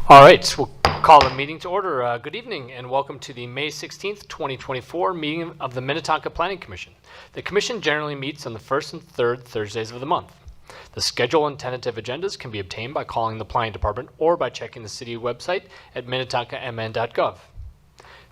All right, we'll call the meeting to order. Good evening and welcome to the May 16th, 2024 meeting of the Minnetonka Planning Commission. The Commission generally meets on the first and third Thursdays of the month. The schedule and tentative agendas can be obtained by calling the Planning Department or by checking the city website at minnetonkamn.gov.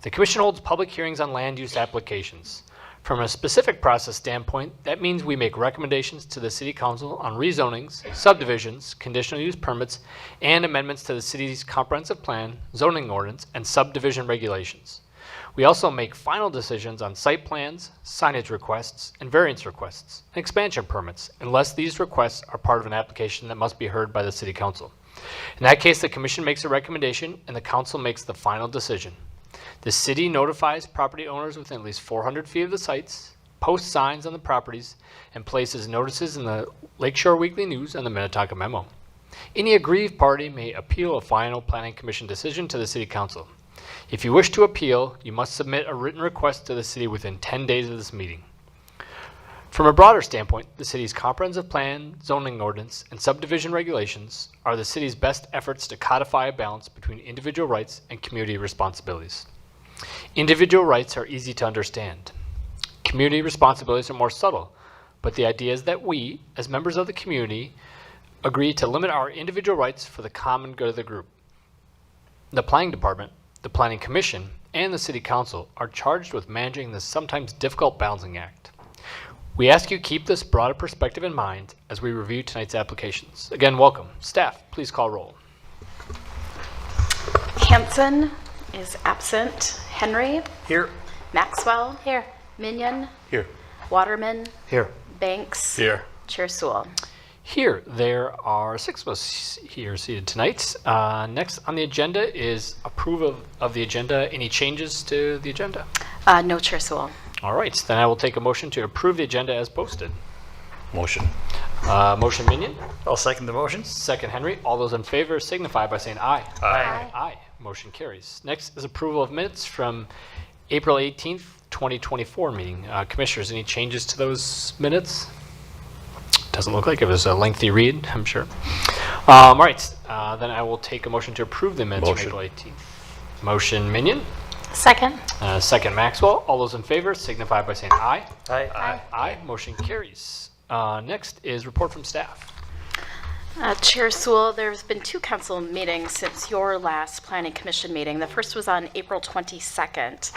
The Commission holds public hearings on land use applications. From a specific process standpoint, that means we make recommendations to the City Council on rezonings, subdivisions, conditional use permits, and amendments to the city's comprehensive plan, zoning ordinance, and subdivision regulations. We also make final decisions on site plans, signage requests, and variance requests, and expansion permits, unless these requests are part of an application that must be heard by the City Council. In that case, the Commission makes a recommendation and the Council makes the final decision. The city notifies property owners within at least 400 feet of the sites, posts signs on the properties, and places notices in the Lakeshore Weekly News and the Minnetonka Memo. Any aggrieved party may appeal a final Planning Commission decision to the City Council. If you wish to appeal, you must submit a written request to the city within 10 days of this meeting. From a broader standpoint, the city's comprehensive plan, zoning ordinance, and subdivision regulations are the city's best efforts to codify a balance between individual rights and community responsibilities. Individual rights are easy to understand. Community responsibilities are more subtle, but the idea is that we, as members of the community, agree to limit our individual rights for the common good of the group. The Planning Department, the Planning Commission, and the City Council are charged with managing this sometimes difficult balancing act. We ask you keep this broader perspective in mind as we review tonight's applications. Again, welcome. Staff, please call roll. Hanson is absent. Henry? Here. Maxwell? Here. Minion? Here. Waterman? Here. Banks? Here. Chair Sewell. Here, there are 6 of us here seated tonight. Next on the agenda is approval of the agenda. Any changes to the agenda? No, Chair Sewell. All right, then I will take a motion to approve the agenda as posted. Motion. Motion Minion, I'll second the motion. second Henry. All those in favor signify by saying aye. Aye. Aye. Motion carries. Next is approval of minutes from April 18th, 2024 meeting. Commissioners, any changes to those minutes? Doesn't look like it was a lengthy read, I'm sure. All right, then I will take a motion to approve the minutes Motion. from April 18th. Motion Minion, Second. second Maxwell. All those in favor signify by saying aye. Aye. Aye. Aye. Motion carries. Next is report from staff. Chair Sewell, there's been 2 council meetings since your last Planning Commission meeting. The first was on April 22nd.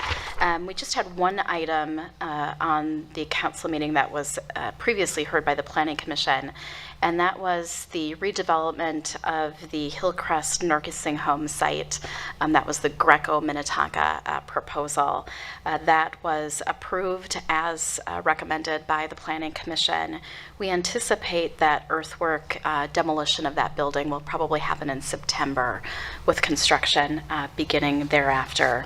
We just had one item on the council meeting that was previously heard by the Planning Commission, and that was the redevelopment of the Hillcrest Nursing Home site. That was the Greco Minnetonka proposal. That was approved as recommended by the Planning Commission. We anticipate that earthwork demolition of that building will probably happen in September, with construction beginning thereafter.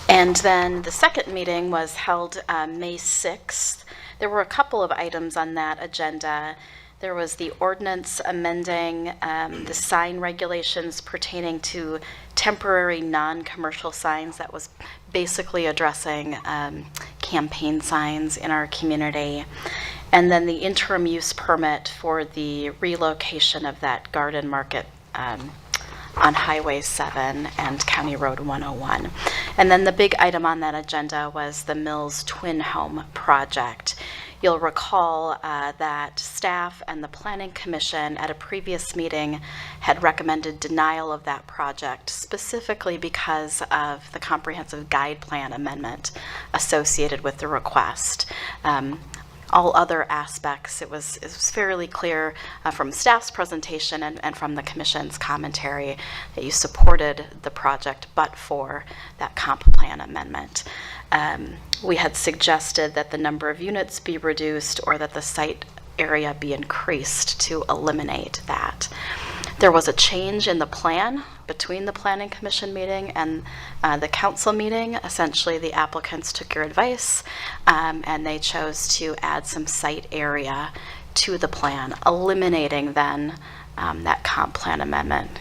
And then the second meeting was held May 6th. There were a couple of items on that agenda. There was the ordinance amending the sign regulations pertaining to temporary non-commercial signs. That was basically addressing campaign signs in our community. And then the interim use permit for the relocation of that garden market on Highway 7 and County Road 101. And then the big item on that agenda was the Mills Twin Home project. You'll recall that staff and the Planning Commission at a previous meeting had recommended denial of that project, specifically because of the comprehensive guide plan amendment associated with the request. All other aspects, it was fairly clear from staff's presentation and from the commission's commentary that you supported the project but for that comp plan amendment. We had suggested that the number of units be reduced or that the site area be increased to eliminate that. There was a change in the plan between the Planning Commission meeting and the council meeting. Essentially, the applicants took your advice and they chose to add some site area to the plan, eliminating then that comp plan amendment,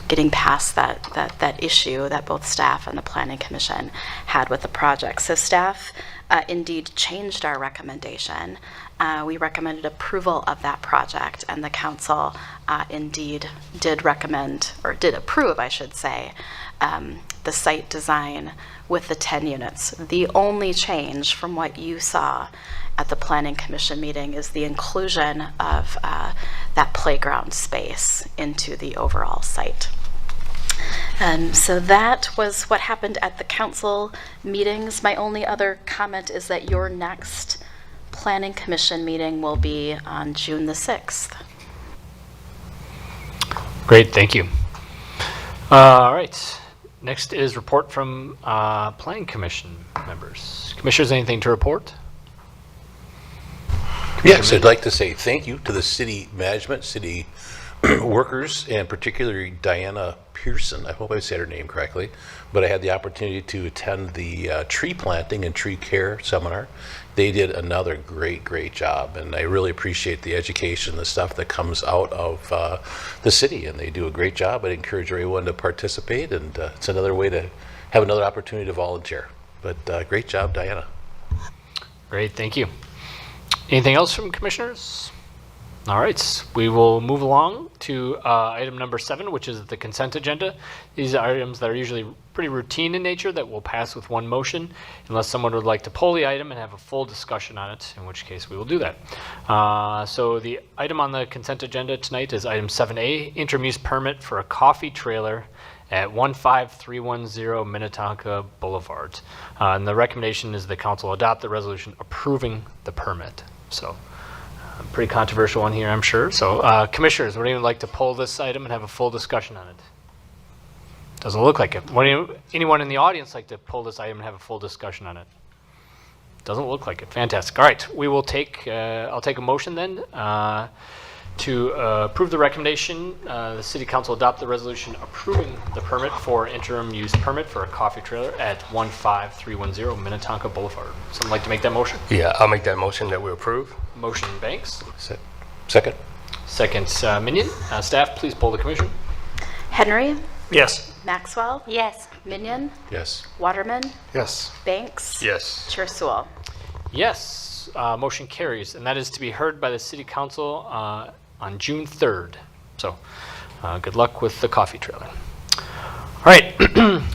getting past that issue that both staff and the Planning Commission had with the project. So staff indeed changed our recommendation. We recommended approval of that project, and the council indeed did recommend, or did approve, I should say, the site design with the 10 units. The only change from what you saw at the Planning Commission meeting is the inclusion of that playground space into the overall site. So that was what happened at the council meetings. My only other comment is that your next Planning Commission meeting will be on June the 6th. Great, thank you. All right, next is report from Planning Commission members. Commissioners, anything to report? Yes, I'd like to say thank you to the city management, city workers, and particularly Diana Pearson. I hope I said her name correctly, but I had the opportunity to attend the tree planting and tree care seminar. They did another great job, and I really appreciate the education, the stuff that comes out of the city, and they do a great job. I'd encourage everyone to participate, and it's another way to have another opportunity to volunteer. But great job, Diana. Great, thank you. Anything else from commissioners? All right, we will move along to item number 7, which is the consent agenda. These are items that are usually pretty routine in nature that will pass with one motion, unless someone would like to pull the item and have a full discussion on it, in which case we will do that. So the item on the consent agenda tonight is item 7A, interim use permit for a coffee trailer at 15310 Minnetonka Boulevard. And the recommendation is the council adopt the resolution approving the permit. So pretty controversial one here, I'm sure. So commissioners, would anyone like to pull this item and have a full discussion on it? Doesn't look like it. Would anyone in the audience like to pull this item and have a full discussion on it? Doesn't look like it. Fantastic. All right, we will take, I'll take a motion then to approve the recommendation. The city council adopt the resolution approving the permit for interim use permit for a coffee trailer at 15310 Minnetonka Boulevard. Someone like to make that motion? Yeah, I'll make that motion that we approve. Motion Banks. Second? Second Minion. Staff, please poll the commission. Henry, Yes. Maxwell, Yes. Minion, Yes. Waterman, Yes. Banks, Yes. Chair Sewell. Yes, motion carries, and that is to be heard by the city council on June 3rd. So good luck with the coffee trailer. All right,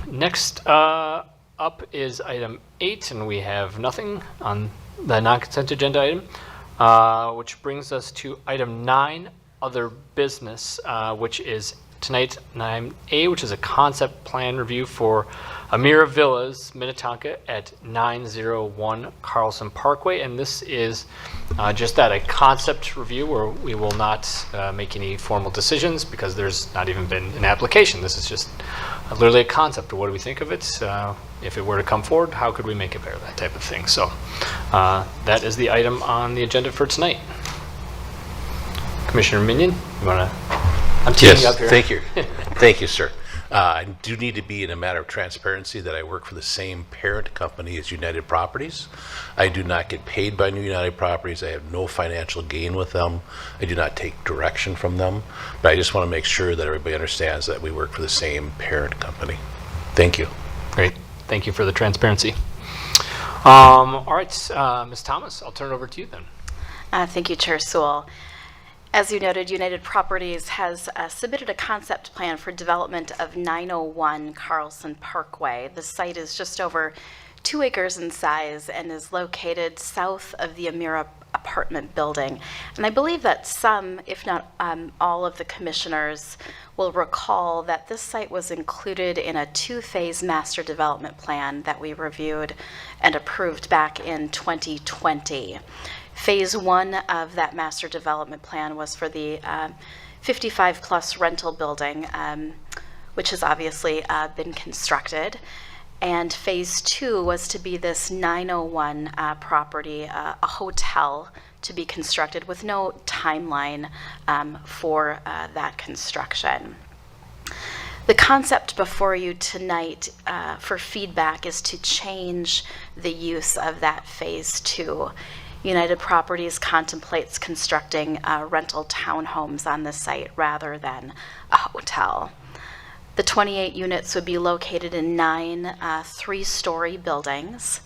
next up is item 8, and we have nothing on the non-consent agenda item, which brings us to item 9, other business, which is tonight 9A, which is a concept plan review for Amira Villas, Minnetonka at 901 Carlson Parkway. And this is just that, a concept review where we will not make any formal decisions because there's not even been an application. This is just literally a concept. What do we think of it? If it were to come forward, how could we make it better? That type of thing. So that is the item on the agenda for tonight. Commissioner Minion, you want to? I'm teeing you up here. Thank you. Thank you, sir. I do need to be in a matter of transparency that I work for the same parent company as United Properties. I do not get paid by New United Properties. I have no financial gain with them. I do not take direction from them. But I just want to make sure that everybody understands that we work for the same parent company. Thank you. Great. Thank you for the transparency. All right, Ms. Thomas, I'll turn it over to you then. Thank you, Chair Sewell. As you noted, United Properties has submitted a concept plan for development of 901 Carlson Parkway. The site is just over 2 acres in size and is located south of the Amira apartment building. And I believe that some, if not all of the commissioners will recall that this site was included in a 2-phase master development plan that we reviewed and approved back in 2020. Phase 1 of that master development plan was for the 55-plus rental building, which has obviously been constructed. And Phase 2 was to be this 901 property, a hotel to be constructed with no timeline for that construction. The concept before you tonight for feedback is to change the use of that Phase 2. United Properties contemplates constructing rental townhomes on the site rather than a hotel. The 28 units would be located in 9 3-story buildings,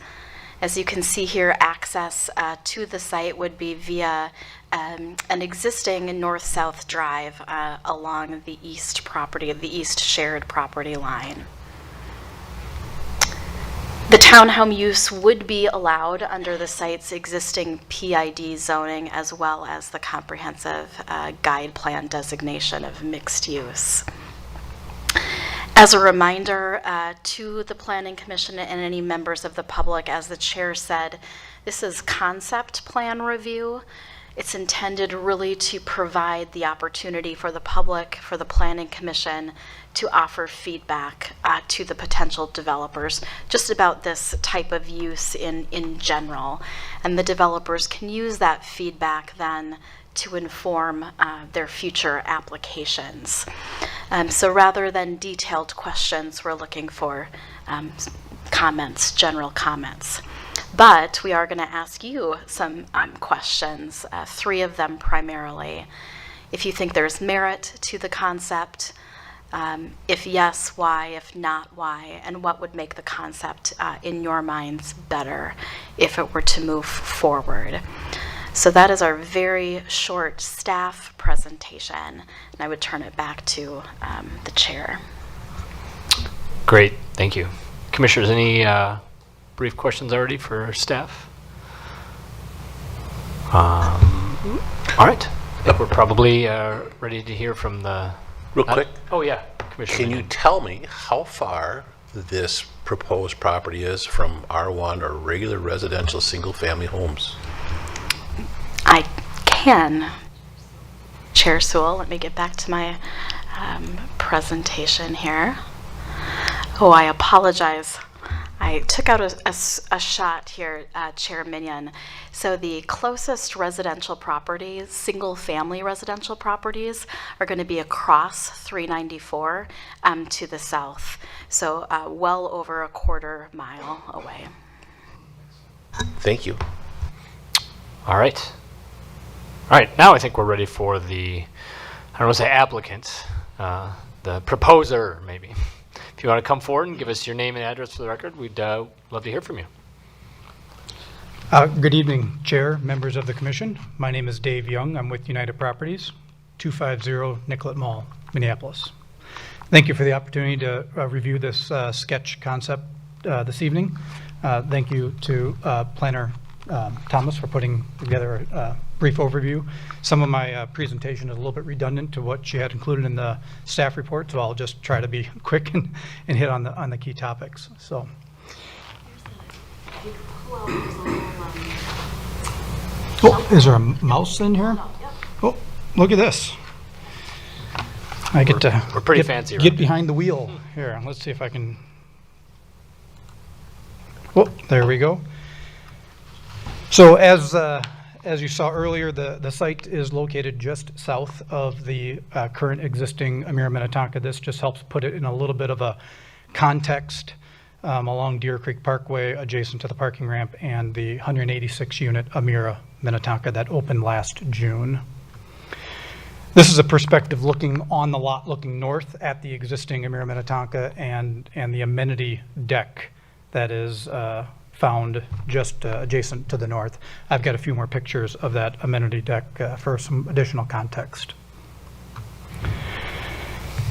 As you can see here, access to the site would be via an existing north-south drive along the east shared property line. The townhome use would be allowed under the site's existing PID zoning as well as the comprehensive guide plan designation of mixed use. As a reminder to the Planning Commission and any members of the public, as the chair said, this is concept plan review. It's intended really to provide the opportunity for the public, for the Planning Commission, to offer feedback to the potential developers just about this type of use in general. And the developers can use that feedback then to inform their future applications. So rather than detailed questions, we're looking for comments, general comments. But we are going to ask you some questions, 3 of them primarily. If you think there's merit to the concept, if yes, why? If not, why? And what would make the concept in your minds better if it were to move forward? So that is our very short staff presentation, and I would turn it back to the chair. Great, thank you. Commissioners, any brief questions already for our staff? All right, I think we're probably ready to hear from the... Real quick, Oh, yeah, Commissioner. can you tell me how far this proposed property is from R1 or regular residential single-family homes? I can. Chair Sewell, let me get back to my presentation here. Oh, I apologize. I took out a shot here, Chair Minion. So the closest residential properties, single-family residential properties, are going to be across 394 to the south. So well over a quarter mile away. Thank you. All right. All right, now I think we're ready for the, I don't want to say applicant, the proposer, maybe. If you want to come forward and give us your name and address for the record, we'd love to hear from you. Good evening, Chair, members of the Commission. My name is Dave Young. I'm with United Properties, 250 Nicollet Mall, Minneapolis. Thank you for the opportunity to review this sketch concept this evening. Thank you to Planner Thomas for putting together a brief overview. Some of my presentation is a little bit redundant to what she had included in the staff report, so I'll just try to be quick and hit on the key topics. So. Oh, is there a mouse in here? Oh, look at this. I get to We're pretty fancy around get here. behind the wheel here. Let's see if I can. Oh, there we go. So as you saw earlier, the site is located just south of the current existing Emera Minnetonka. This just helps put it in a little bit of a context along Deer Creek Parkway, adjacent to the parking ramp and the 186-unit Emera Minnetonka that opened last June. This is a perspective looking on the lot, looking north at the existing Emera Minnetonka and the amenity deck that is found just adjacent to the north. I've got a few more pictures of that amenity deck for some additional context.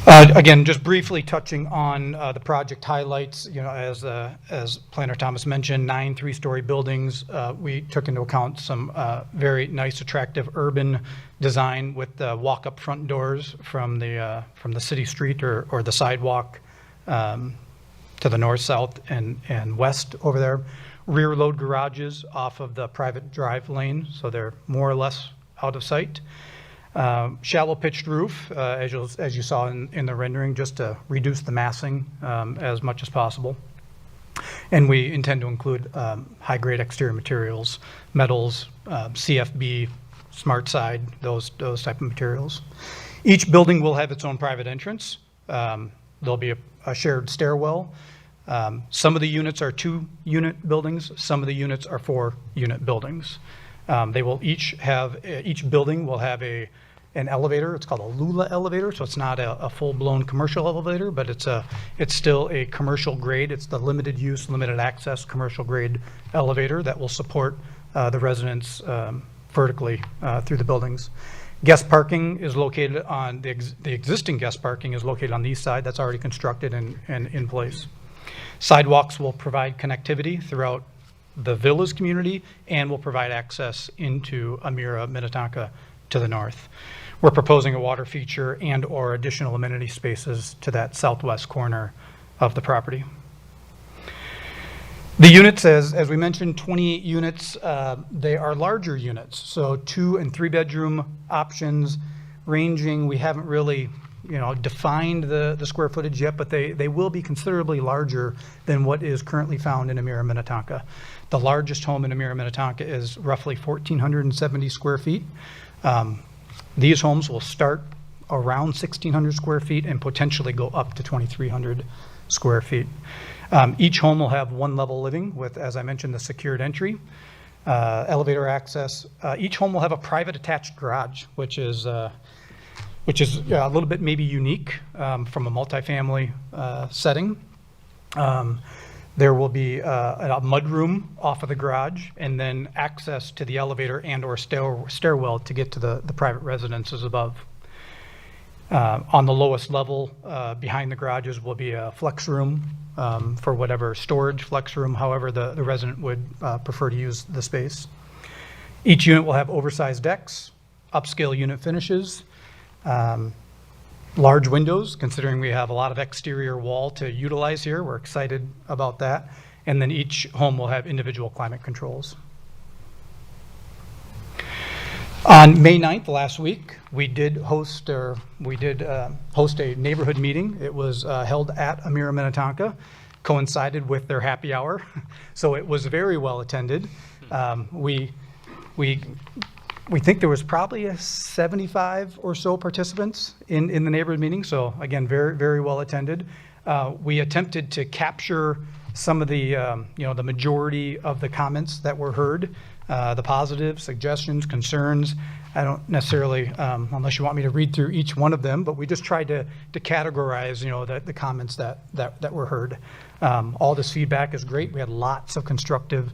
Again, just briefly touching on the project highlights, you know, as Planner Thomas mentioned, 9 3-story buildings. We took into account some very nice, attractive urban design with walk-up front doors from the city street or the sidewalk to the north, south, and west over there. Rear load garages off of the private drive lane, so they're more or less out of sight. Shallow pitched roof, as you saw in the rendering, just to reduce the massing as much as possible. And we intend to include high-grade exterior materials, metals, CFB, smart side, those type of materials. Each building will have its own private entrance. There'll be a shared stairwell. Some of the units are 2-unit buildings. Some of the units are 4-unit buildings. They will each building will have a an elevator. It's called a Lula elevator, so it's not a full-blown commercial elevator, but it's still a commercial grade. It's the limited use, limited access commercial grade elevator that will support the residents vertically through the buildings. Guest parking is located on, the existing guest parking is located on the east side. That's already constructed and in place. Sidewalks will provide connectivity throughout the Villas community and will provide access into Emira Minnetonka to the north. We're proposing a water feature and or additional amenity spaces to that southwest corner of the property. The units, as we mentioned, 28 units, they are larger units. So 2 and 3 bedroom options ranging, we haven't really defined the square footage yet, but they will be considerably larger than what is currently found in Emira Minnetonka. The largest home in Emira Minnetonka is roughly 1,470 square feet. These homes will start around 1,600 square feet and potentially go up to 2,300 square feet. Each home will have one level living with, as I mentioned, the secured entry, elevator access. Each home will have a private attached garage, which is a little bit maybe unique from a multifamily setting. There will be a mudroom off of the garage and then access to the elevator and or stairwell to get to the private residences above. On the lowest level behind the garages will be a flex room for whatever storage flex room, however the resident would prefer to use the space. Each unit will have oversized decks, upscale unit finishes, large windows, considering we have a lot of exterior wall to utilize here. We're excited about that. And then each home will have individual climate controls. On May 9th, last week, we did host a neighborhood meeting. It was held at Emira Minnetonka, coincided with their happy hour. So it was very well attended. We think there was probably 75 or so participants in the neighborhood meeting. So again, very, very well attended. We attempted to capture some of the majority of the comments that were heard, the positives, suggestions, concerns. I don't necessarily, unless you want me to read through each one of them, but we just tried to categorize, the comments that were heard. All this feedback is great. We had lots of constructive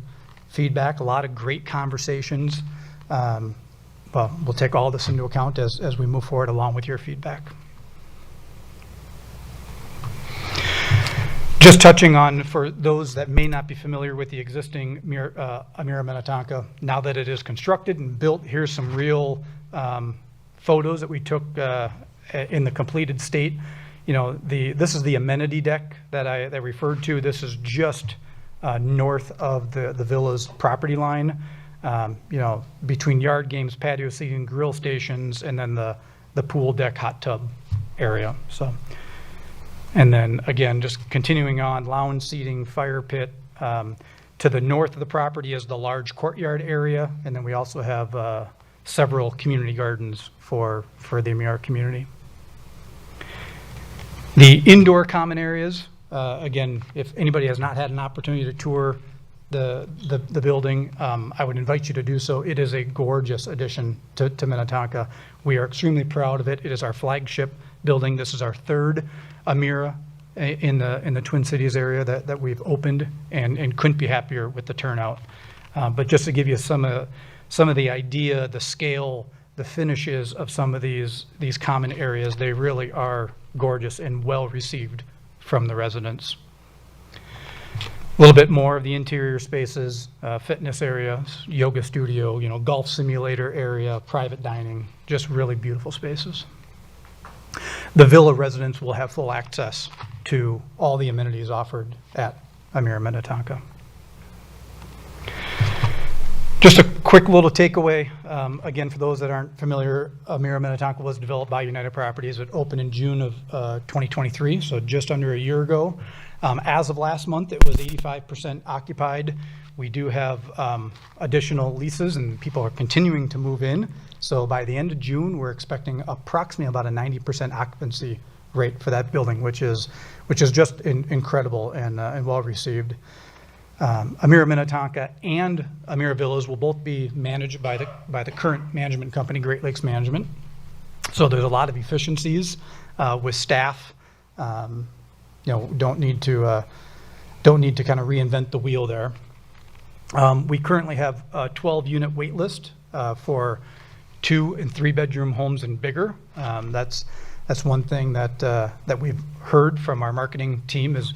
feedback, a lot of great conversations. Well, we'll take all this into account as we move forward along with your feedback. Just touching on, for those that may not be familiar with the existing Emira Minnetonka, now that it is constructed and built, here's some real photos that we took in the completed state. This is the amenity deck that I referred to. This is just north of the villa's property line. Between yard games, patio seating, grill stations, and then the pool deck, hot tub area. So, and then again, just continuing on, lounge seating, fire pit. To the north of the property is the large courtyard area, and then we also have several community gardens for the Emira community. The indoor common areas, again, if anybody has not had an opportunity to tour the building, I would invite you to do so. It is a gorgeous addition to Minnetonka. We are extremely proud of it. It is our flagship building. This is our third Emira in the Twin Cities area that we've opened, and couldn't be happier with the turnout. But just to give you some of the idea, the scale, the finishes of some of these common areas, they really are gorgeous and well received from the residents. A little bit more of the interior spaces, fitness area, yoga studio, golf simulator area, private dining, just really beautiful spaces. The villa residents will have full access to all the amenities offered at Emira Minnetonka. Just a quick little takeaway. Again, for those that aren't familiar, Emira Minnetonka was developed by United Properties. It opened in June of 2023, so just under a year ago. As of last month, it was 85% occupied. We do have additional leases, and people are continuing to move in. So by the end of June, we're expecting approximately about a 90% occupancy rate for that building, which is just incredible and well received. Emira Minnetonka and Emira Villas will both be managed by the current management company, Great Lakes Management. So there's a lot of efficiencies with staff. Don't need to kind of reinvent the wheel there. We currently have a 12-unit wait list for 2- and 3-bedroom homes and bigger. That's one thing that we've heard from our marketing team is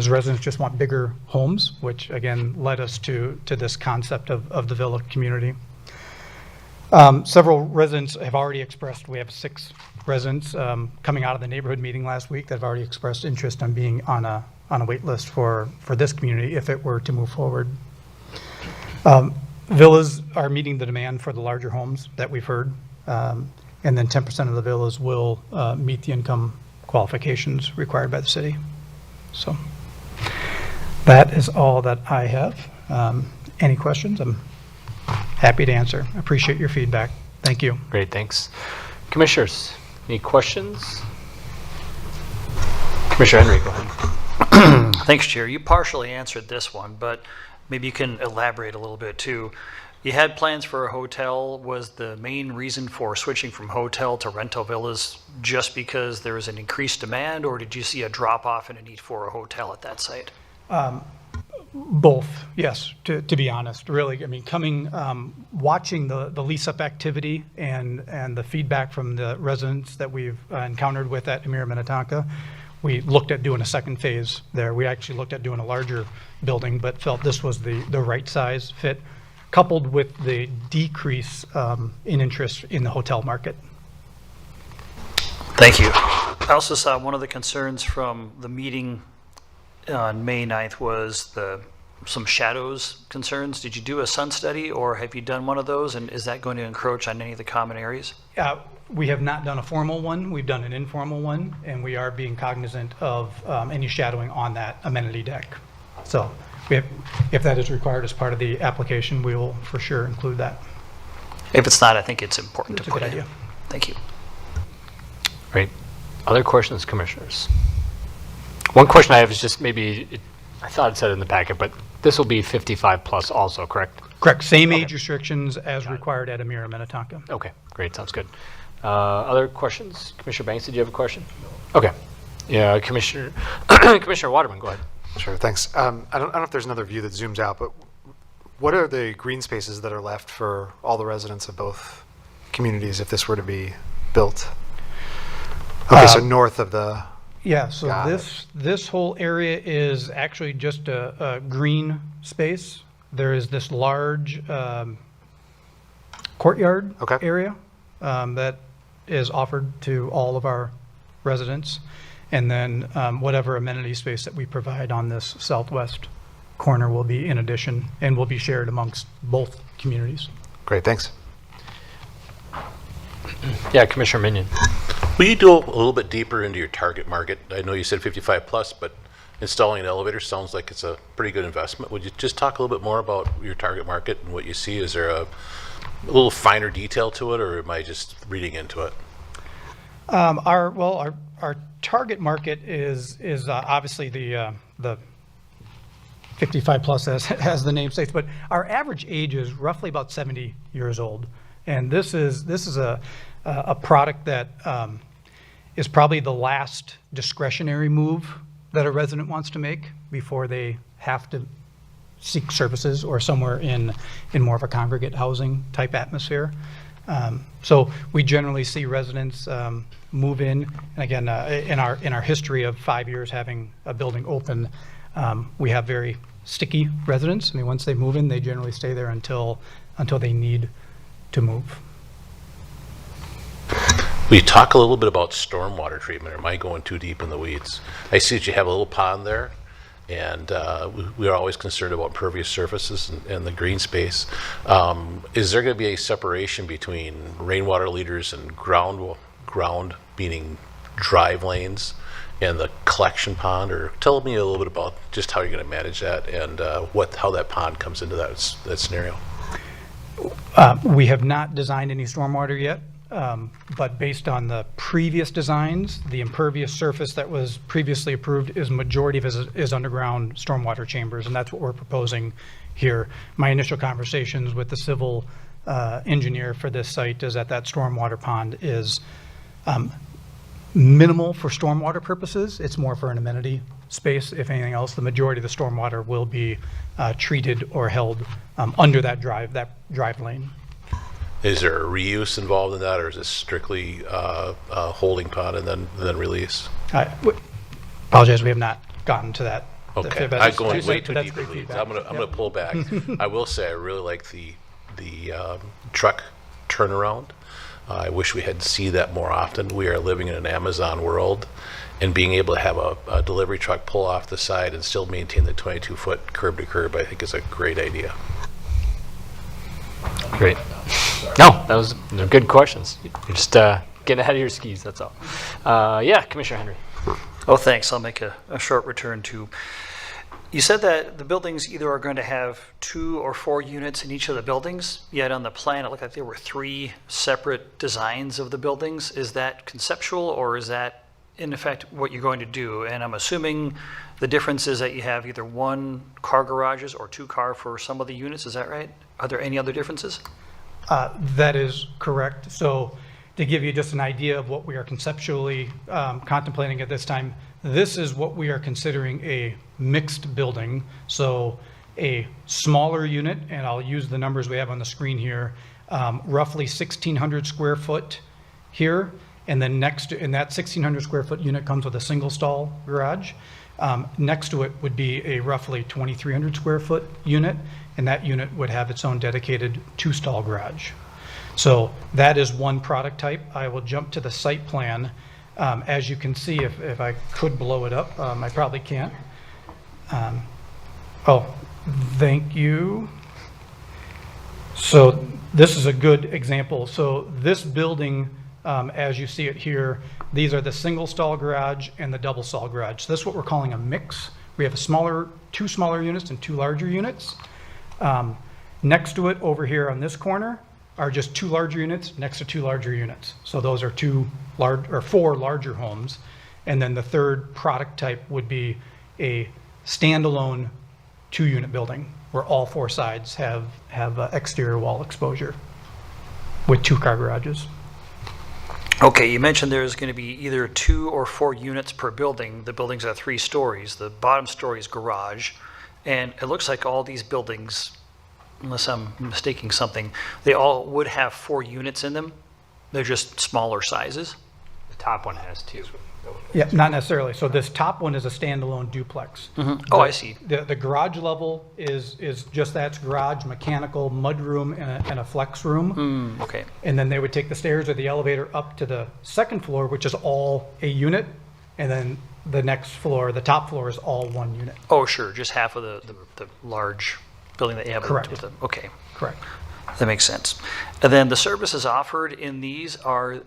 residents just want bigger homes, which again led us to this concept of the villa community. Several residents have already expressed, we have 6 residents coming out of the neighborhood meeting last week that have already expressed interest on being on a wait list for this community if it were to move forward. Villas are meeting the demand for the larger homes that we've heard, and then 10% of the villas will meet the income qualifications required by the city. So that is all that I have. Any questions? I'm happy to answer. I appreciate your feedback. Thank you. Great, thanks. Commissioners, any questions? Commissioner Henry, go ahead. Thanks, Chair. You partially answered this one, but maybe you can elaborate a little bit too. You had plans for a hotel. Was the main reason for switching from hotel to rental villas just because there was an increased demand, or did you see a drop off in a need for a hotel at that site? Both, yes, to be honest, really. I mean, watching the lease-up activity and the feedback from the residents that we've encountered with at Emira Minnetonka, we looked at doing a second phase there. We actually looked at doing a larger building, but felt this was the right size fit, coupled with the decrease in interest in the hotel market. Thank you. I also saw one of the concerns from the meeting on May 9th was some shadows concerns. Did you do a sun study, or have you done one of those, and is that going to encroach on any of the common areas? We have not done a formal one. We've done an informal one, and we are being cognizant of any shadowing on that amenity deck. So if that is required as part of the application, we will for sure include that. If it's not, I think it's important It's to a put good in. idea. Thank you. Great. Other questions, commissioners? One question I have is just I thought it said in the packet, but this will be 55 plus also, correct? Correct. Same age restrictions as required at Emira Minnetonka. Okay, great, sounds good. Other questions? Commissioner Banks, did you have a question? Okay. Yeah, Commissioner Waterman, go ahead. Sure, thanks. I don't know if there's another view that zooms out, but what are the green spaces that are left for all the residents of both communities if this were to be built? Okay, so north of the... Yeah, so Got this whole area is actually just a green space. There is this large courtyard Okay. area that is offered to all of our residents. And then whatever amenity space that we provide on this southwest corner will be in addition and will be shared amongst both communities. Great, thanks. Yeah, Commissioner Minion. Will you go a little bit deeper into your target market? I know you said 55 plus, but installing an elevator sounds like it's a pretty good investment. Would you just talk a little bit more about your target market and what you see? Is there a little finer detail to it, or am I just reading into it? Our target market is obviously the 55 plus as the name states, but our average age is roughly about 70 years old, and this is a product that is probably the last discretionary move that a resident wants to make before they have to seek services or somewhere in more of a congregate housing type atmosphere. So we generally see residents move in, and again, in our history of 5 years having a building open, we have very sticky residents. I mean, once they move in, they generally stay there until they need to move. Will you talk a little bit about stormwater treatment, or am I going too deep in the weeds? I see that you have a little pond there, and we are always concerned about impervious surfaces and the green space. Is there going to be a separation between rainwater leaders and ground, meaning drive lanes, and the collection pond? Or tell me a little bit about just how you're going to manage that and how that pond comes into that scenario. We have not designed any stormwater yet. But based on the previous designs, the impervious surface that was previously approved majority of it is underground stormwater chambers, and that's what we're proposing here. My initial conversations with the civil engineer for this site is that stormwater pond is minimal for stormwater purposes. It's more for an amenity space. If anything else, the majority of the stormwater will be treated or held under that drive lane. Is there a reuse involved in that, or is this strictly a holding pond and then release? Apologize, we have not gotten to that. Okay, That's- I'm going that's- way too that's deep great in weeds. feedback. I'm gonna pull back. I will say I really like the truck turnaround. I wish we had seen that more often. We are living in an Amazon world, and being able to have a delivery truck pull off the side and still maintain the 22-foot curb to curb, I think is a great idea. Great. No, they're good questions. You're just getting ahead of your skis, that's all. Yeah, Commissioner Henry. Oh, thanks. I'll make a short return to, you said that the buildings either are going to have 2 or 4 units in each of the buildings, yet on the plan it looked like there were 3 separate designs of the buildings. Is that conceptual, or is that in effect what you're going to do? And I'm assuming the difference is that you have either 1 car garages or 2 car for some of the units, is that right? Are there any other differences? That is correct. So to give you just an idea of what we are conceptually contemplating at this time, this is what we are considering a mixed building. So a smaller unit, and I'll use the numbers we have on the screen here, roughly 1,600 square foot here. And then next to, and that 1,600 square foot unit comes with a single stall garage. Next to it would be a roughly 2,300 square foot unit, and that unit would have its own dedicated 2-stall garage. So that is one product type. I will jump to the site plan. As you can see, if I could blow it up, I probably can't. Oh, thank you. So this is a good example. So this building, as you see it here, these are the single stall garage and the double stall garage. So this is what we're calling a mix. We have 2 smaller units and 2 larger units. Next to it over here on this corner are just 2 larger units next to 2 larger units. So those are 4 larger homes. And then the third product type would be a standalone 2-unit building where all 4 sides have exterior wall exposure with 2 car garages. Okay, you mentioned there's going to be either 2 or 4 units per building. The buildings are 3 stories. The bottom story is garage. And it looks like all these buildings, unless I'm mistaking something, they all would have 4 units in them. They're just smaller sizes. The top one has 2. Yeah, not necessarily. So this top one is a standalone duplex. Oh, I see. The garage level is just that, it's garage, mechanical, mudroom, and a flex room. Okay. And then they would take the stairs or the elevator up to the second floor, which is all a unit. And then the next floor, the top floor, is all 1 unit. Oh, sure, just half of the large building that you have. Correct. With the, okay, Correct. that makes sense. And then the services offered in these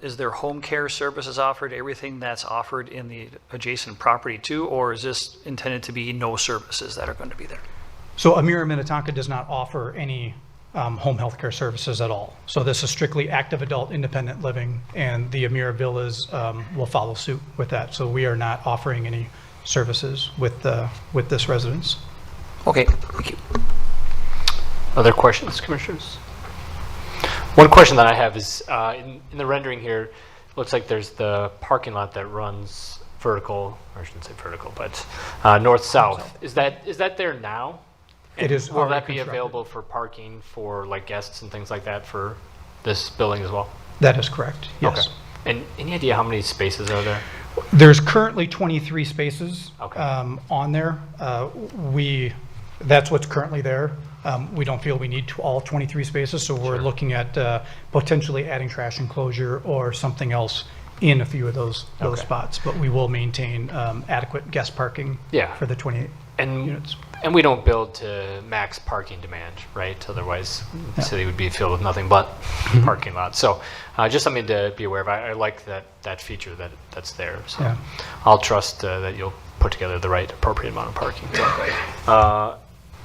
is there home care services offered, everything that's offered in the adjacent property too, or is this intended to be no services that are going to be there? So Amira Minnetonka does not offer any home health care services at all. So this is strictly active adult independent living, and the Amira Villas will follow suit with that. So we are not offering any services with this residence. Okay, thank you. Other questions, Commissioners? One question that I have is, in the rendering here, it looks like there's the parking lot that runs vertical, or I shouldn't say vertical, but north-south. Is that there now? It is Will already that be constructed. available for parking for like guests and things like that for this building as well? That is correct, yes. Okay. And any idea how many spaces are there? There's currently 23 spaces Okay. on there. That's what's currently there. We don't feel we need all 23 spaces, so we're looking at potentially adding trash enclosure or something else in a few of those Okay. spots. But we will maintain adequate guest parking Yeah. for the 28 units. And we don't build to max parking demand, right? Otherwise, the city would be filled with nothing but parking lots. So just something to be aware of. I like that feature that's there. So Yeah. I'll trust that you'll put together the right appropriate amount of parking.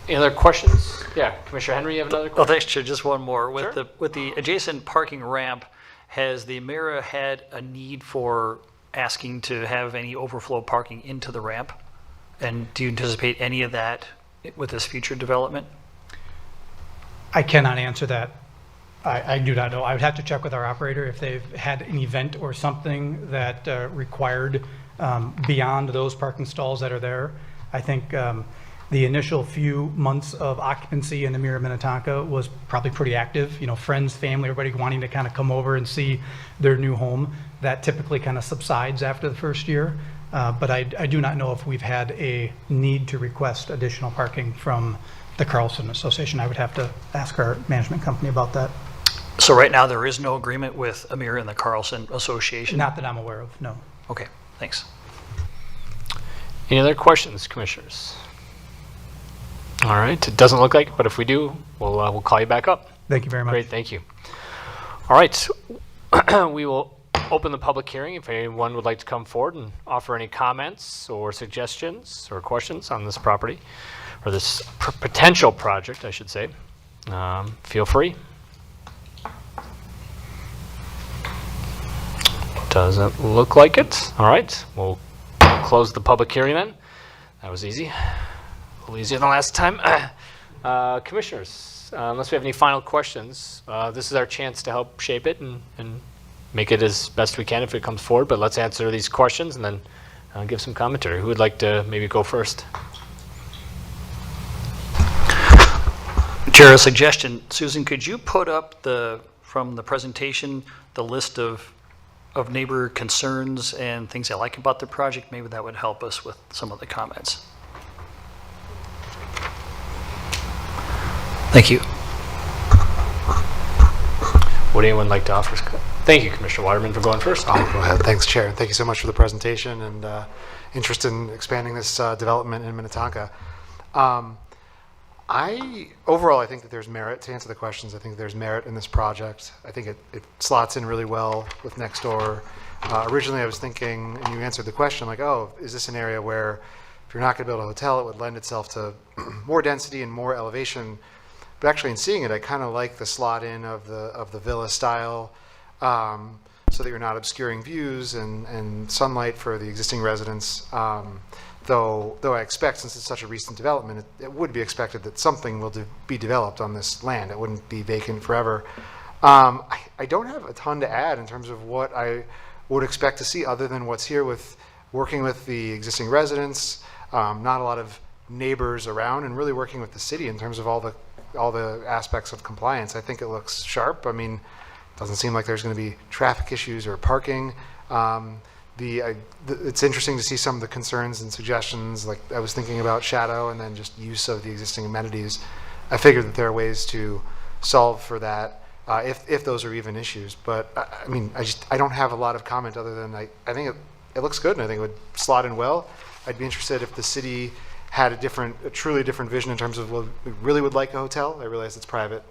Any other questions? Yeah, Commissioner Henry, you have another Oh, question? thanks, Chair. Just one more. Sure. With the adjacent parking ramp, has the Amira had a need for asking to have any overflow parking into the ramp? And do you anticipate any of that with this future development? I cannot answer that I do not know. I would have to check with our operator if they've had an event or something that required beyond those parking stalls that are there. I think the initial few months of occupancy in Emira Minnetonka was probably pretty active. You know, friends, family, everybody wanting to kind of come over and see their new home. That typically kind of subsides after the first year. But I do not know if we've had a need to request additional parking from the Carlson Association. I would have to ask our management company about that. So right now, there is no agreement with Emira and the Carlson Association? Not that I'm aware of, no. Okay, thanks. Any other questions, commissioners? All right, it doesn't look like it, but if we do, we'll call you back up. Thank you very much. Great, thank you. All right, we will open the public hearing. If anyone would like to come forward and offer any comments or suggestions or questions on this property, or this potential project, I should say, feel free. Doesn't look like it. All right, we'll close the public hearing then. That was easy. A little easier than last time. Commissioners, unless we have any final questions, this is our chance to help shape it and make it as best we can if it comes forward. But let's answer these questions and then give some commentary. Who would like to maybe go first? Chair, a suggestion. Susan, could you put up from the presentation, the list of neighbor concerns and things I like about the project? Maybe that would help us with some of the comments. Thank you. Would anyone like to offer? Thank you, Commissioner Waterman, for going first. I'll go ahead. Thanks, Chair. Thank you so much for the presentation and interest in expanding this development in Minnetonka. Overall, I think that there's merit, to answer the questions, I think there's merit in this project. I think it slots in really well with next door. Originally, I was thinking, and you answered the question, like, oh, is this an area where if you're not going to build a hotel, it would lend itself to more density and more elevation? But actually, in seeing it, I kind of like the slot in of the villa style, so that you're not obscuring views and sunlight for the existing residents. Though I expect, since it's such a recent development, it would be expected that something will be developed on this land. It wouldn't be vacant forever. I don't have a ton to add in terms of what I would expect to see other than what's here with working with the existing residents, not a lot of neighbors around, and really working with the city in terms of all the aspects of compliance. I think it looks sharp. I mean, it doesn't seem like there's going to be traffic issues or parking. It's interesting to see some of the concerns and suggestions. Like, I was thinking about shadow and then just use of the existing amenities. I figured that there are ways to solve for that if those are even issues. But I mean, I don't have a lot of comment other than I think it looks good, and I think it would slot in well. I'd be interested if the city had a truly different vision in terms of, well, we really would like a hotel. I realize it's private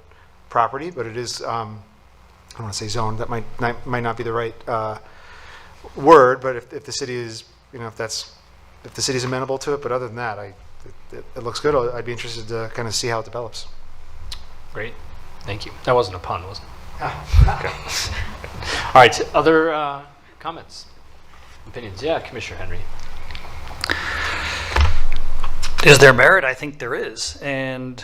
property, but it is, I don't want to say zoned. That might not be the right word, but if the city is, if the city's amenable to it. But other than that, it looks good. I'd be interested to kind of see how it develops. Great, thank you. That wasn't a pun, was it? Okay. All right, other comments, opinions? Yeah, Commissioner Henry. Is there merit? I think there is. And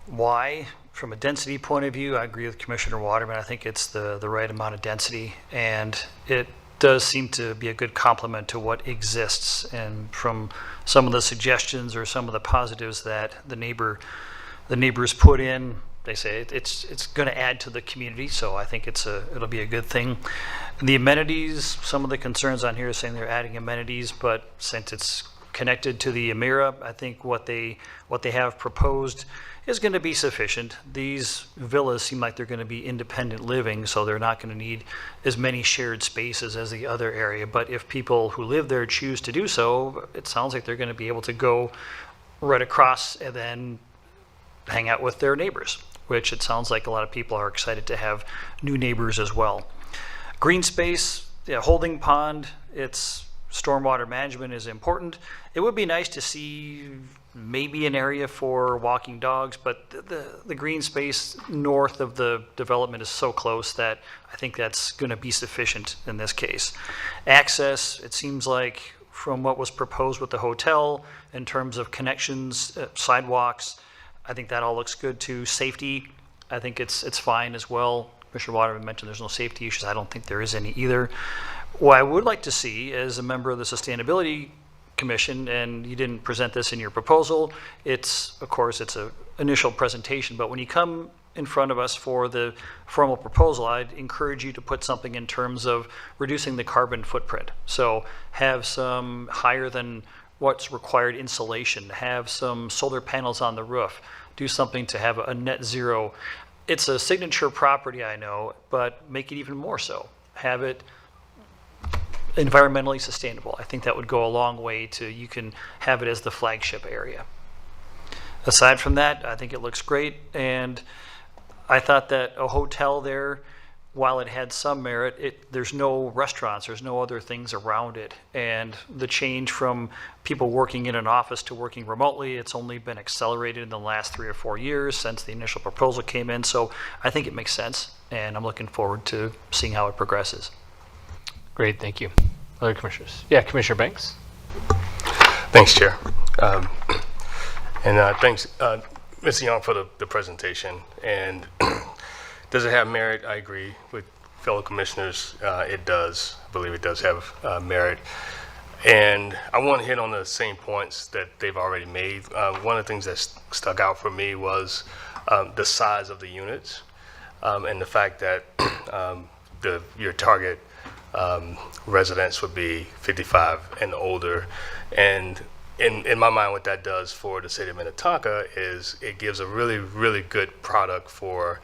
why? From a density point of view, I agree with Commissioner Waterman. I think it's the right amount of density, and it does seem to be a good complement to what exists. And from some of the suggestions or some of the positives that the neighbors put in, they say it's going to add to the community. So I think it'll be a good thing. The amenities, some of the concerns on here are saying they're adding amenities, but since it's connected to the Emira, I think what they have proposed is going to be sufficient. These villas seem like they're going to be independent living, so they're not going to need as many shared spaces as the other area. But if people who live there choose to do so, it sounds like they're going to be able to go right across and then hang out with their neighbors, which it sounds like a lot of people are excited to have new neighbors as well. Green space, holding pond, it's stormwater management is important. It would be nice to see maybe an area for walking dogs, but the green space north of the development is so close that I think that's going to be sufficient in this case. Access, it seems like from what was proposed with the hotel in terms of connections, sidewalks, I think that all looks good too. Safety, I think it's fine as well. Commissioner Waterman mentioned there's no safety issues. I don't think there is any either. What I would like to see as a member of the Sustainability Commission, and you didn't present this in your proposal, of course, it's an initial presentation, but when you come in front of us for the formal proposal, I'd encourage you to put something in terms of reducing the carbon footprint. So have some higher than what's required insulation, have some solar panels on the roof, do something to have a net zero. It's a signature property, I know, but make it even more so. Have it environmentally sustainable. I think that would go a long way to, you can have it as the flagship area. Aside from that, I think it looks great, and I thought that a hotel there, while it had some merit, there's no restaurants, there's no other things around it, and the change from people working in an office to working remotely, it's only been accelerated in the last 3 or 4 years since the initial proposal came in, so I think it makes sense, and I'm looking forward to seeing how it progresses. Great, thank you. Other commissioners? Yeah, Commissioner Banks? Thanks, Chair. Thanks, Mr. Young, for the presentation. And does it have merit? I agree with fellow commissioners. It does. I believe it does have merit. And I want to hit on the same points that they've already made. One of the things that stuck out for me was the size of the units and the fact that your target residents would be 55 and older. And in my mind, what that does for the city of Minnetonka is it gives a really, really good product for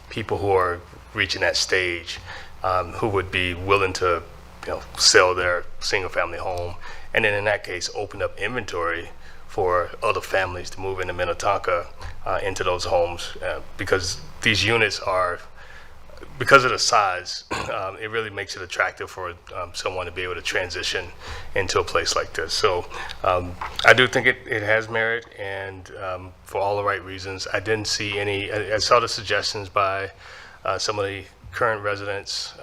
people who are reaching that stage, who would be willing to, sell their single-family home, and then in that case, open up inventory for other families to move into Minnetonka into those homes, because these units are, because of the size, it really makes it attractive for someone to be able to transition into a place like this. So I do think it has merit, and for all the right reasons. I didn't see any, I saw the suggestions by some of the current residents.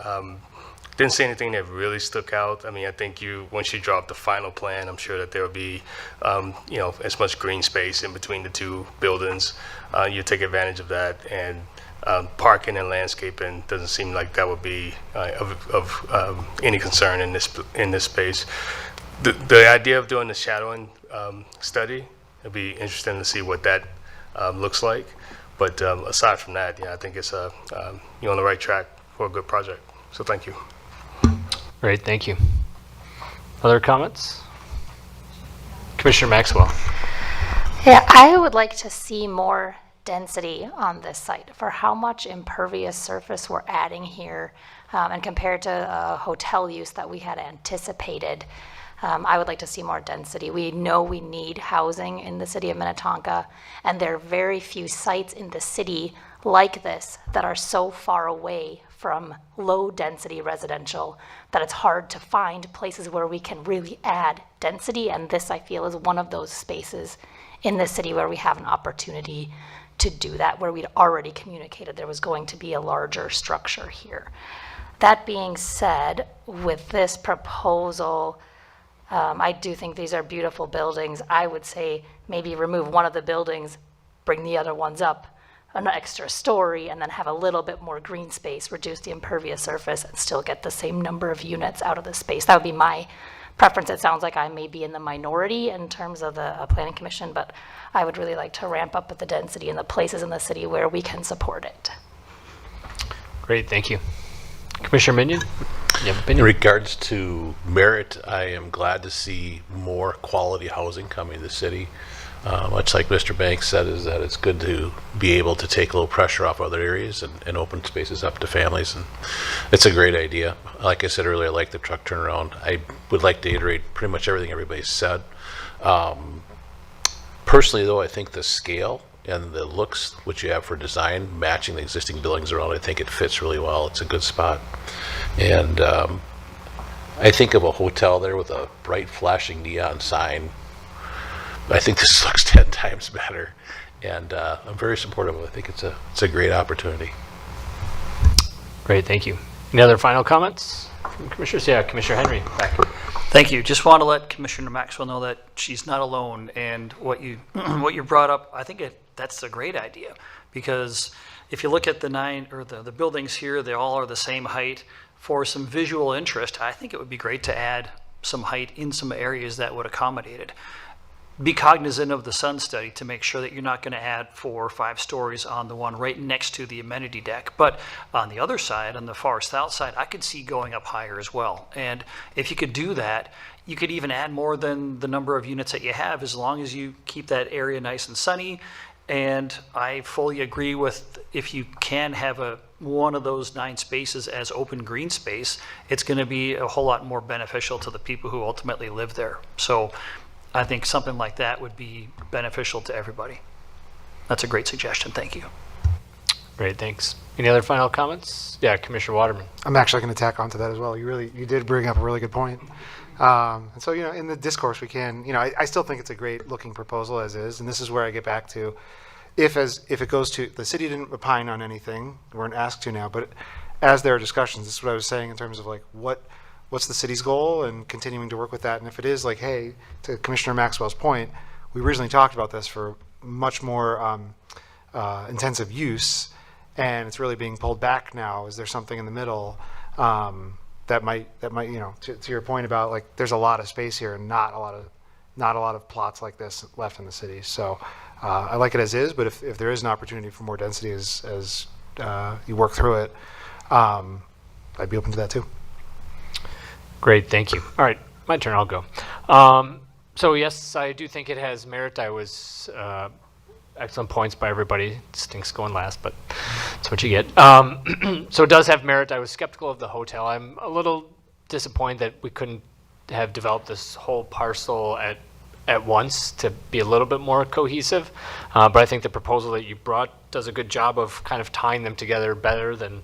Didn't see anything that really stuck out. I mean, I think once you draw up the final plan, I'm sure that there will be, as much green space in between the two buildings. You take advantage of that, and parking and landscaping doesn't seem like that would be of any concern in this space. The idea of doing the shadowing study, it'd be interesting to see what that looks like. But aside from that, I think it's you're on the right track for a good project. So thank you. Great, thank you. Other comments? Commissioner Maxwell? Yeah, I would like to see more density on this site for how much impervious surface we're adding here, and compared to a hotel use that we had anticipated. I would like to see more density. We know we need housing in the city of Minnetonka, and there are very few sites in the city like this that are so far away from low density residential that it's hard to find places where we can really add density, and this, I feel, is one of those spaces in the city where we have an opportunity to do that, where we'd already communicated there was going to be a larger structure here. That being said, with this proposal, I do think these are beautiful buildings. I would say maybe remove one of the buildings, bring the other ones up an extra story, and then have a little bit more green space, reduce the impervious surface, and still get the same number of units out of the space. That would be my preference. It sounds like I may be in the minority in terms of the planning commission, but I would really like to ramp up with the density in the places in the city where we can support it. Great, thank you. Commissioner Minion, you have an In opinion? regards to merit, I am glad to see more quality housing coming to the city. Much like Mr. Banks said, is that it's good to be able to take a little pressure off other areas and open spaces up to families. And it's a great idea. Like I said earlier, I like the truck turnaround. I would like to iterate pretty much everything everybody said. Personally, though, I think the scale and the looks which you have for design, matching the existing buildings around, I think it fits really well. It's a good spot. And I think of a hotel there with a bright flashing neon sign. I think this looks 10 times better, and I'm very supportive of it. I think it's a great opportunity. Great, thank you. Any other final comments from commissioners? Yeah, Commissioner Henry, back. Thank you. Just want to let Commissioner Maxwell know that she's not alone, and what you brought up, I think that's a great idea, because if you look at the the buildings here, they all are the same height. For some visual interest, I think it would be great to add some height in some areas that would accommodate it. Be cognizant of the sun study to make sure that you're not going to add 4 or 5 stories on the one right next to the amenity deck. But on the other side, on the far south side, I could see going up higher as well. And if you could do that, you could even add more than the number of units that you have, as long as you keep that area nice and sunny. And I fully agree with, if you can have one of those 9 spaces as open green space, it's going to be a whole lot more beneficial to the people who ultimately live there. So I think something like that would be beneficial to everybody. That's a great suggestion. Thank you. Great, thanks. Any other final comments? Yeah, Commissioner Waterman. I'm actually going to tack onto that as well. You did bring up a really good point. And so, in the discourse, we can, I still think it's a great looking proposal as is. And this is where I get back to, if it goes to, the city didn't opine on anything, we weren't asked to now, but as there are discussions, this is what I was saying in terms of like, what's the city's goal, and continuing to work with that. And if it is like, hey, to Commissioner Maxwell's point, we originally talked about this for much more intensive use, and it's really being pulled back now. Is there something in the middle that might to your point about like, there's a lot of space here and not a lot of plots like this left in the city. So I like it as is, but if there is an opportunity for more density as you work through it, I'd be open to that too. Great, thank you. All right, my turn, I'll go. So yes, I do think it has merit. I was, excellent points by everybody. It stinks going last, but that's what you get. So it does have merit. I was skeptical of the hotel. I'm a little disappointed that we couldn't have developed this whole parcel at once to be a little bit more cohesive. But I think the proposal that you brought does a good job of kind of tying them together better than,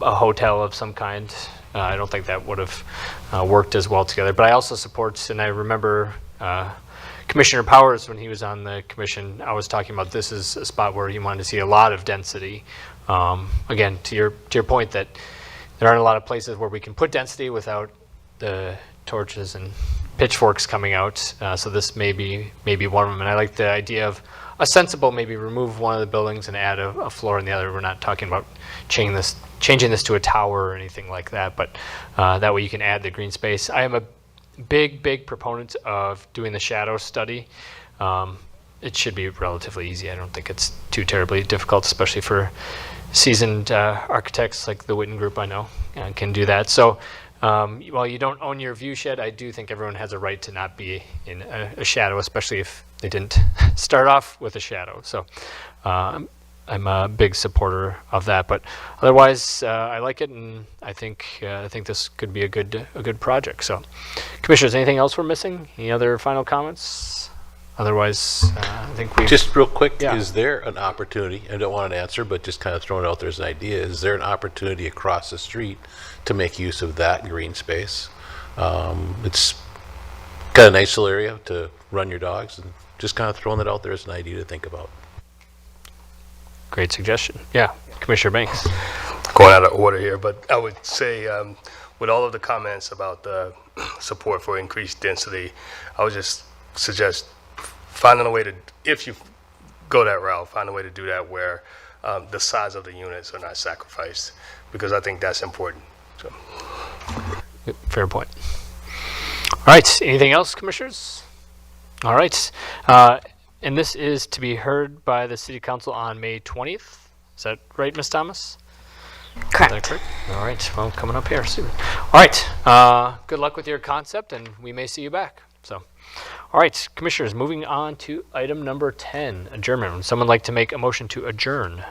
a hotel of some kind. I don't think that would have worked as well together. But I also support, and I remember Commissioner Powers, when he was on the commission, I was talking about this is a spot where he wanted to see a lot of density. Again, to your point that there aren't a lot of places where we can put density without the torches and pitchforks coming out. So this may be one of them. And I like the idea of a sensible, maybe remove one of the buildings and add a floor in the other. We're not talking about changing this to a tower or anything like that, but that way you can add the green space. I am a big proponent of doing the shadow study. It should be relatively easy. I don't think it's too terribly difficult, especially for seasoned architects like the Witten Group I know can do that. So while you don't own your view shed, I do think everyone has a right to not be in a shadow, especially if they didn't start off with a shadow. So I'm a big supporter of that, but otherwise I like it, and I think this could be a good project. So, commissioners, anything else we're missing? Any other final comments? Otherwise, I think we Just real quick, Yeah. is there an opportunity, I don't want an answer, but just kind of throwing it out there as an idea, is there an opportunity across the street to make use of that green space? It's got a nice little area to run your dogs, and just kind of throwing it out there as an idea to think about. Great suggestion. Yeah, Commissioner Banks. Going out of order here, but I would say with all of the comments about the support for increased density, I would just suggest finding a way to, if you go that route, find a way to do that where the size of the units are not sacrificed, because I think that's important. So. Fair point. All right, anything else, commissioners? All right, and this is to be heard by the City Council on May 20th. Is that right, Ms. Thomas? Correct. Is that correct? All right, well, coming up here soon. All right, good luck with your concept, and we may see you back. So, all right, commissioners, moving on to item number 10, adjournment. Would someone like to make a motion to adjourn?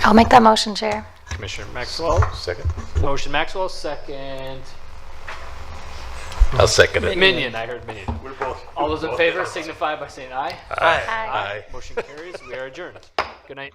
I'll make that motion, Chair. Commissioner Maxwell. Second? Motion Maxwell, second. I'll second it. Minion, I heard Minion. All those in favor signify by saying aye. Aye. Motion carries. We are adjourned. Good night.